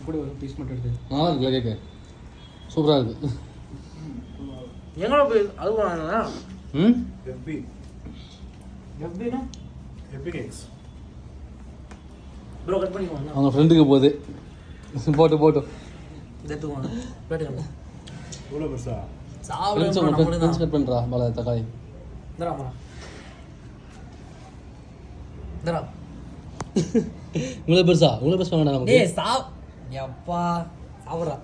கூட பீஸ் மட்டும் எடுத்து நல்லா இருக்குல்ல கேக்கு சூப்பராக இருக்குது எங்கடா போய் அது வாங்கினா எஃபி எப்படின்னா எஃபி கேக்ஸ் ப்ரோ கட் பண்ணிக்குவாங்க அவங்க ஃப்ரெண்டுக்கு போகுது போட்டு எடுத்துக்குவாங்க பேட்டுக்கங்க இவ்வளோ பெருசா சாப்பிட கட் பண்ணுறா பால தக்காளி தராமா தரா இவ்வளோ பெருசா வேண்டாம் நமக்கு டேய் எப்பா சாப்பிட்றா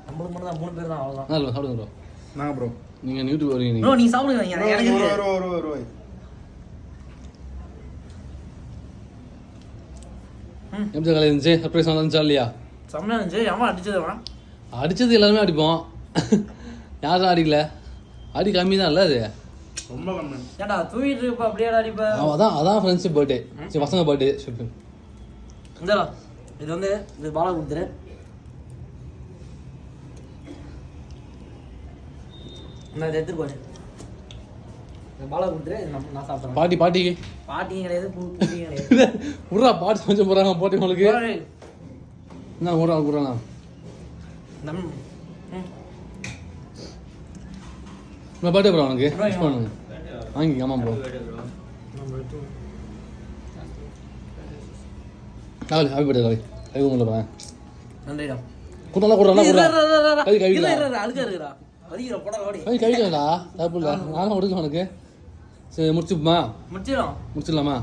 நம்மளுக்கு மட்டும் தான் 3 பேர் தான் அவ்வளோதான் நல்லா சாப்பிடுங்க ப்ரோ நாங்க ப்ரோ நீங்கள் யூடியூப் வருவீங்க ப்ரோ நீங்கள் நீ சாப்பிடுங்க எனக்கு ஒரு எப்படி தக்காளி இருந்துச்சு சர்ப்ரைஸ் வந்துச்சா இல்லையா செம்மையா இருந்துச்சு ஏமா அடிச்சதுவா அடித்தது எல்லாருமே அடிப்போம் யாரும் அடிக்கல அடி கம்மி தான் இல்லை அது ரொம்ப கம்மி ஏன்டா தூங்கிட்டு இருப்ப அப்படியே அடிப்ப அதான் ஃப்ரெண்ட்ஷிப் பர்த்டே சரி பசங்க பர்த்டே ஷிப்பு இந்தா இது வந்து இது பாலா கொடுத்துரு நான் இதை எடுத்துட்டு போறேன் இந்த பாலா கொடுத்துரு இது நான் சாப்பிட்றேன் பாட்டிக்கு பாட்டியும் கிடையாது பூட்டியும் கிடையாது விட்றா பாட்டி கொஞ்சம் போகிறாங்க போட்டி உங்களுக்கு ஏய், என்ன விட்றாண்ணா நம் நான் பர்த்டே ப்ரோ உனக்கு விஷ் பண்ணுங்க வாங்கி ஆமாம் bro Kavali happy birthday Kavali கை உங்களை போகிறேன் நன்றிடா கூட்டம்லாம் கூடுறா கை கழுவிடா அழுக்கா இருக்குடா அதிகம் போடா ஓடி கை கழுவிடா தப்பு இல்லை நானும் கொடுக்க உனக்கு சரி முடிச்சுப்போமா முடிச்சிடும் முடிச்சிடலாமா